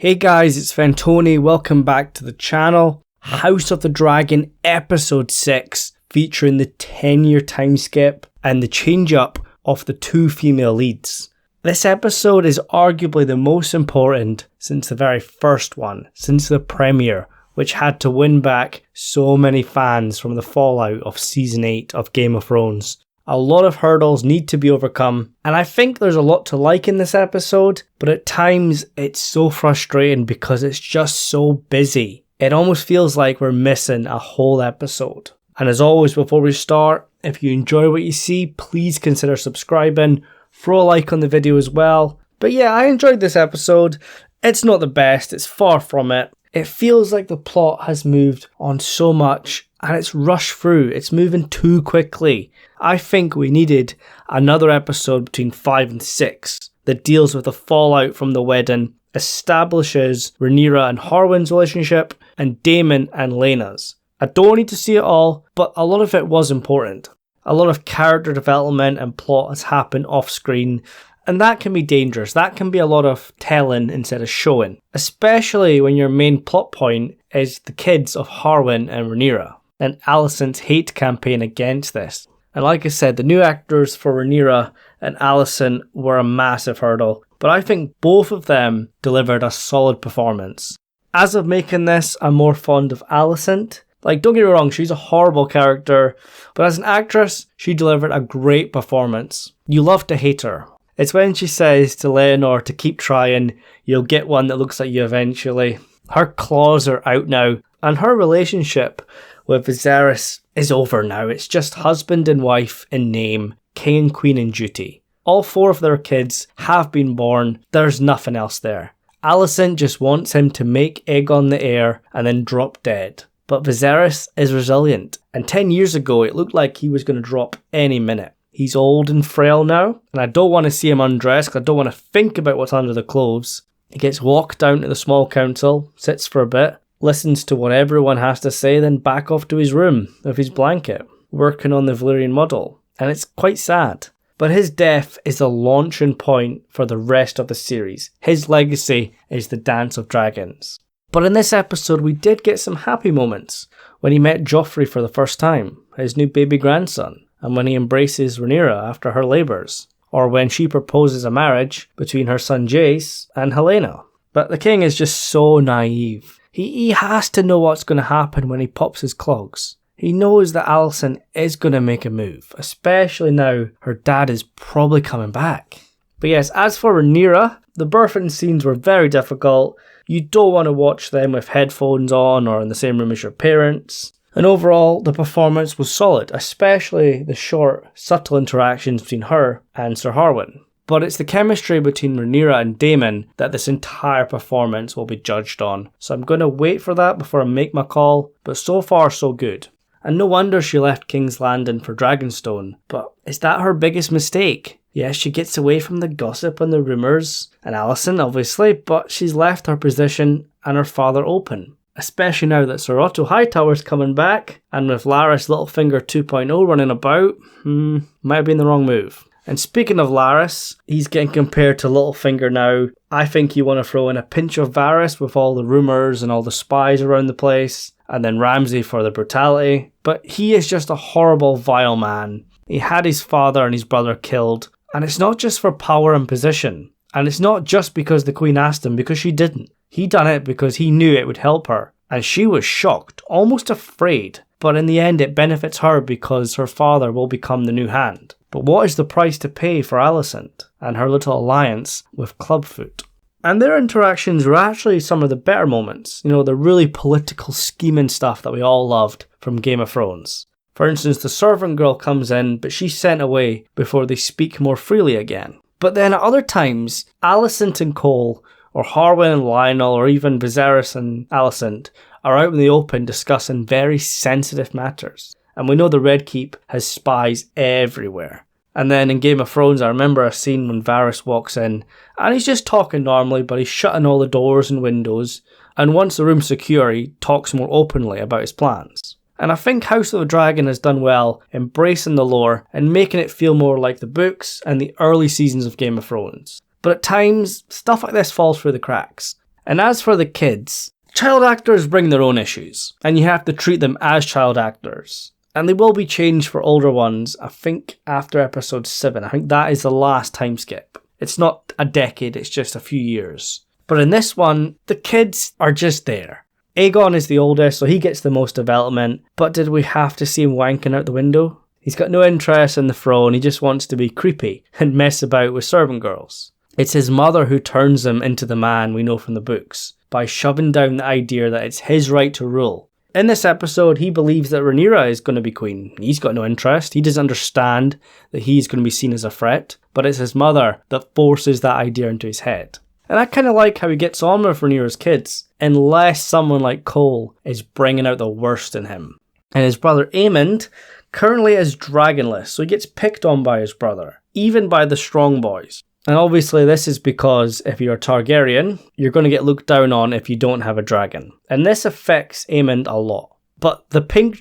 Hey guys, it's Fentony, welcome back to the channel. House of the Dragon episode 6, featuring the 10-year time skip and the change up of the two female leads. This episode is arguably the most important since the very first one, since the premiere, which had to win back so many fans from the fallout of season 8 of Game of Thrones. A lot of hurdles need to be overcome, and I think there's a lot to like in this episode, but at times it's so frustrating because it's just so busy. It almost feels like we're missing a whole episode. And as always, before we start, if you enjoy what you see, please consider subscribing, throw a like on the video as well. But yeah, I enjoyed this episode. It's not the best, it's far from it. It feels like the plot has moved on so much and it's rushed through. It's moving too quickly. I think we needed another episode between 5 and 6 that deals with the fallout from the wedding, establishes Rhaenyra and Harwin's relationship, and Daemon and Laena's. I don't need to see it all, but a lot of it was important. A lot of character development and plot has happened off screen, and that can be dangerous. That can be a lot of telling instead of showing, especially when your main plot point is the kids of Harwin and Rhaenyra, and Alicent's hate campaign against this. And like I said, the new actors for Rhaenyra and Alicent were a massive hurdle, but I think both of them delivered a solid performance. As of making this, I'm more fond of Alicent. Like, don't get me wrong, she's a horrible character, but as an actress, she delivered a great performance. You love to hate her. It's when she says to Leonor to keep trying, you'll get one that looks like you eventually. Her claws are out now, and her relationship with Viserys is over now. It's just husband and wife in name, king and queen in duty. All 4 of their kids have been born, there's nothing else there. Alicent just wants him to make Aegon the heir and then drop dead. But Viserys is resilient, and 10 years ago it looked like he was going to drop any minute. He's old and frail now, and I don't want to see him undressed because I don't want to think about what's under the clothes. He gets walked down to the small council, sits for a bit, listens to what everyone has to say, then back off to his room with his blanket, working on the Valyrian model. And it's quite sad. But his death is the launching point for the rest of the series. His legacy is the Dance of Dragons. But in this episode we did get some happy moments. When he met Joffrey for the first time, his new baby grandson, and when he embraces Rhaenyra after her labours, or when she proposes a marriage between her son Jace and Helaena. But the king is just so naive. He has to know what's going to happen when he pops his clogs. He knows that Alicent is going to make a move, especially now her dad is probably coming back. But yes, as for Rhaenyra, the birthing scenes were very difficult. You don't want to watch them with headphones on or in the same room as your parents. And overall, the performance was solid, especially the short, subtle interactions between her and Sir Harwin. But it's the chemistry between Rhaenyra and Daemon that this entire performance will be judged on. So I'm going to wait for that before I make my call, but so far so good. And no wonder she left King's Landing for Dragonstone, but is that her biggest mistake? Yes, she gets away from the gossip and the rumours, and Alicent obviously, but she's left her position and her father open. Especially now that Sir Otto Hightower's coming back, and with Larys Littlefinger 2.0 running about, might have been the wrong move. And speaking of Larys, he's getting compared to Littlefinger now. I think you want to throw in a pinch of Varys with all the rumours and all the spies around the place, and then Ramsay for the brutality. But he is just a horrible, vile man. He had his father and his brother killed, and it's not just for power and position. And it's not just because the Queen asked him, because she didn't. He done it because he knew it would help her, and she was shocked, almost afraid. But in the end it benefits her because her father will become the new hand. But what is the price to pay for Alicent and her little alliance with Clubfoot? And their interactions were actually some of the better moments. You know, the really political scheming stuff that we all loved from Game of Thrones. For instance, the servant girl comes in, but she's sent away before they speak more freely again. But then at other times, Alicent and Cole, or Harwin and Lionel, or even Viserys and Alicent, are out in the open discussing very sensitive matters. And we know the Red Keep has spies everywhere. And then in Game of Thrones, I remember a scene when Varys walks in, and he's just talking normally, but he's shutting all the doors and windows, and once the room's secure, he talks more openly about his plans. And I think House of the Dragon has done well embracing the lore and making it feel more like the books and the early seasons of Game of Thrones. But at times, stuff like this falls through the cracks. And as for the kids, child actors bring their own issues, and you have to treat them as child actors. And they will be changed for older ones, I think, after episode 7. I think that is the last time skip. It's not a decade, it's just a few years. But in this one, the kids are just there. Aegon is the oldest, so he gets the most development, but did we have to see him wanking out the window? He's got no interest in the throne, he just wants to be creepy and mess about with servant girls. It's his mother who turns him into the man we know from the books, by shoving down the idea that it's his right to rule. In this episode, he believes that Rhaenyra is going to be queen. He's got no interest. He doesn't understand that he's going to be seen as a threat, but it's his mother that forces that idea into his head. And I kind of like how he gets on with Rhaenyra's kids, unless someone like Cole is bringing out the worst in him. And his brother Aemond currently is dragonless, so he gets picked on by his brother, even by the strong boys. And obviously this is because if you're a Targaryen, you're going to get looked down on if you don't have a dragon. And this affects Aemond a lot. But the pink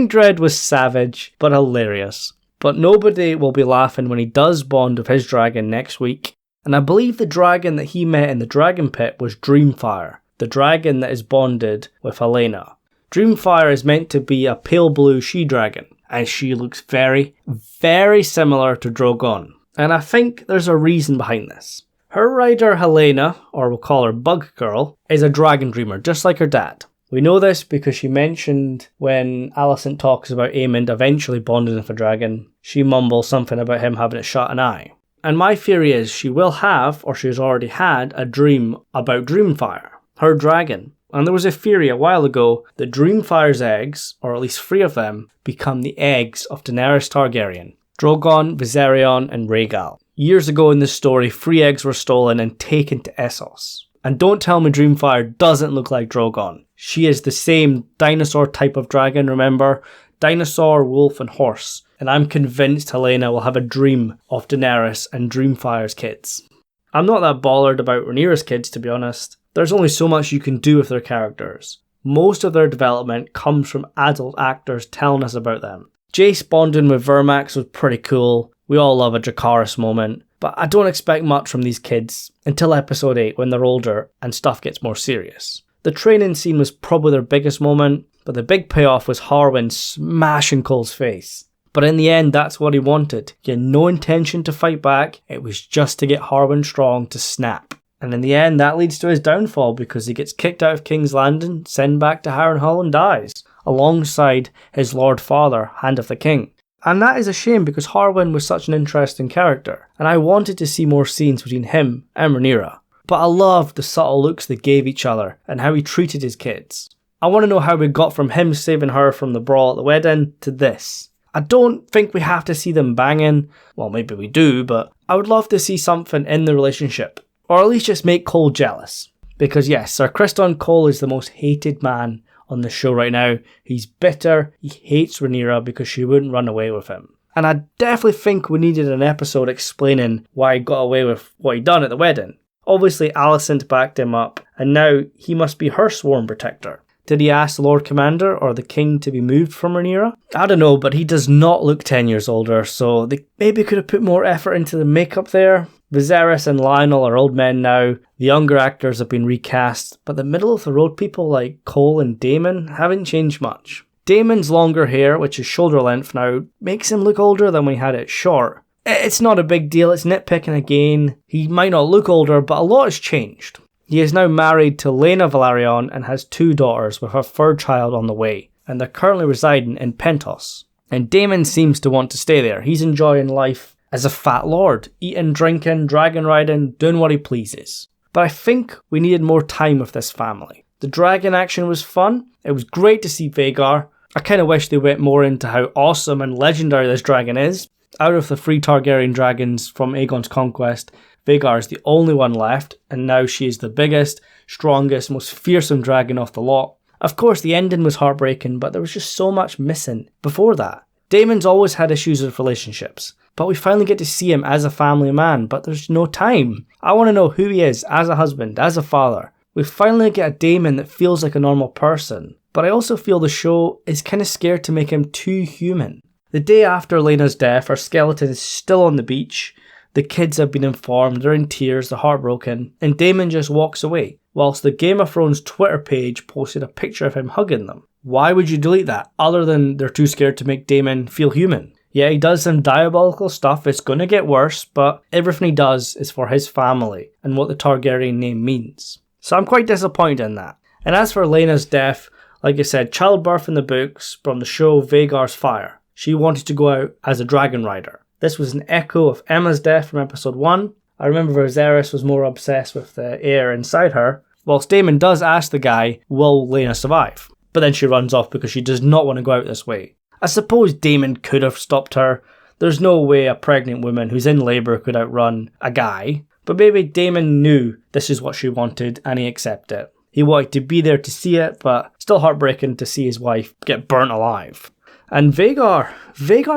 dread was savage, but hilarious. But nobody will be laughing when he does bond with his dragon next week. And I believe the dragon that he met in the dragon pit was Dreamfire, the dragon that is bonded with Helaena. Dreamfire is meant to be a pale blue she-dragon, and she looks very, very similar to Drogon. And I think there's a reason behind this. Her rider Helaena, or we'll call her Bug Girl, is a dragon dreamer, just like her dad. We know this because she mentioned when Alicent talks about Aemond eventually bonding with a dragon, she mumbles something about him having to shut an eye. And my theory is she will have, or she has already had, a dream about Dreamfire, her dragon. And there was a theory a while ago that Dreamfire's eggs, or at least 3 of them, become the eggs of Daenerys Targaryen. Drogon, Viserion, and Rhaegal. Years ago in this story, 3 eggs were stolen and taken to Essos. And don't tell me Dreamfire doesn't look like Drogon. She is the same dinosaur type of dragon, remember? Dinosaur, wolf, and horse. And I'm convinced Helaena will have a dream of Daenerys and Dreamfire's kids. I'm not that bothered about Rhaenyra's kids, to be honest. There's only so much you can do with their characters. Most of their development comes from adult actors telling us about them. Jace bonding with Vermax was pretty cool. We all love a Dracarys moment. But I don't expect much from these kids until episode 8 when they're older and stuff gets more serious. The training scene was probably their biggest moment, but the big payoff was Harwin smashing Cole's face. But in the end, that's what he wanted. He had no intention to fight back, it was just to get Harwin strong to snap. And in the end, that leads to his downfall because he gets kicked out of King's Landing, sent back to Harrenhal and dies, alongside his Lord Father, Hand of the King. And that is a shame because Harwin was such an interesting character, and I wanted to see more scenes between him and Rhaenyra. But I loved the subtle looks they gave each other and how he treated his kids. I want to know how we got from him saving her from the brawl at the wedding to this. I don't think we have to see them banging, well maybe we do, but I would love to see something in the relationship. Or at least just make Cole jealous. Because yes, Sir Criston Cole is the most hated man on the show right now. He's bitter, he hates Rhaenyra because she wouldn't run away with him. And I definitely think we needed an episode explaining why he got away with what he done at the wedding. Obviously Alicent backed him up, and now he must be her sworn protector. Did he ask the Lord Commander or the King to be moved from Rhaenyra? I don't know, but he does not look 10 years older, so they maybe could have put more effort into the makeup there. Viserys and Lionel are old men now, the younger actors have been recast, but the middle of the road people like Cole and Daemon haven't changed much. Daemon's longer hair, which is shoulder length now, makes him look older than when he had it short. It's not a big deal, it's nitpicking again. He might not look older, but a lot has changed. He is now married to Laena Velaryon and has 2 daughters with her 3rd child on the way, and they're currently residing in Pentos. And Daemon seems to want to stay there. He's enjoying life as a fat lord, eating, drinking, dragon riding, doing what he pleases. But I think we needed more time with this family. The dragon action was fun, it was great to see Vhagar. I kind of wish they went more into how awesome and legendary this dragon is. Out of the 3 Targaryen dragons from Aegon's conquest, Vhagar is the only one left, and now she is the biggest, strongest, most fearsome dragon of the lot. Of course the ending was heartbreaking, but there was just so much missing before that. Daemon's always had issues with relationships, but we finally get to see him as a family man, but there's no time. I want to know who he is as a husband, as a father. We finally get a Daemon that feels like a normal person, but I also feel the show is kind of scared to make him too human. The day after Laena's death, her skeleton is still on the beach. The kids have been informed, they're in tears, they're heartbroken, and Daemon just walks away, whilst the Game of Thrones Twitter page posted a picture of him hugging them. Why would you delete that, other than they're too scared to make Daemon feel human? Yeah, he does some diabolical stuff, it's gonna get worse, but everything he does is for his family and what the Targaryen name means. So I'm quite disappointed in that. And as for Laena's death, like I said, childbirth in the books from the show Vhagar's Fire. She wanted to go out as a dragon rider. This was an echo of Emma's death from episode 1. I remember Viserys was more obsessed with the air inside her, whilst Daemon does ask the guy, will Laena survive? But then she runs off because she does not want to go out this way. I suppose Daemon could have stopped her. There's no way a pregnant woman who's in labour could outrun a guy. But maybe Daemon knew this is what she wanted and he accepted it. He wanted to be there to see it, but still heartbreaking to see his wife get burnt alive. And Vhagar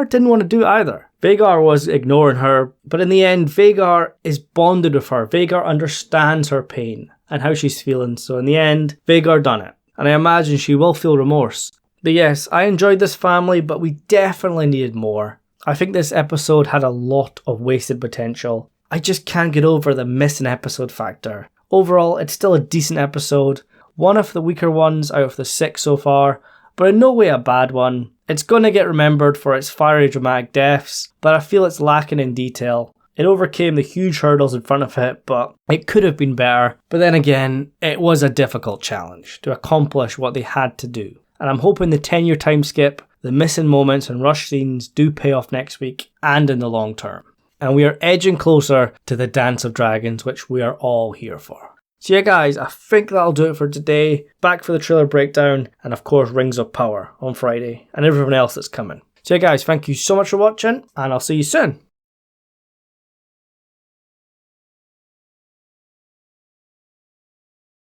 didn't want to do it either. Vhagar was ignoring her, but in the end, Vhagar is bonded with her. Vhagar understands her pain and how she's feeling. So in the end, Vhagar done it. And I imagine she will feel remorse. But yes, I enjoyed this family, but we definitely needed more. I think this episode had a lot of wasted potential. I just can't get over the missing episode factor. Overall, it's still a decent episode. One of the weaker ones out of the 6 so far, but in no way a bad one. It's going to get remembered for its fiery dramatic deaths, but I feel it's lacking in detail. It overcame the huge hurdles in front of it, but it could have been better. But then again, it was a difficult challenge to accomplish what they had to do. And I'm hoping the 10-year time skip, the missing moments and rush scenes do pay off next week and in the long term. And we are edging closer to the Dance of Dragons, which we are all here for. So yeah guys, I think that'll do it for today. Back for the trailer breakdown and of course Rings of Power on Friday and everyone else that's coming. So yeah guys, thank you so much for watching and I'll see you soon.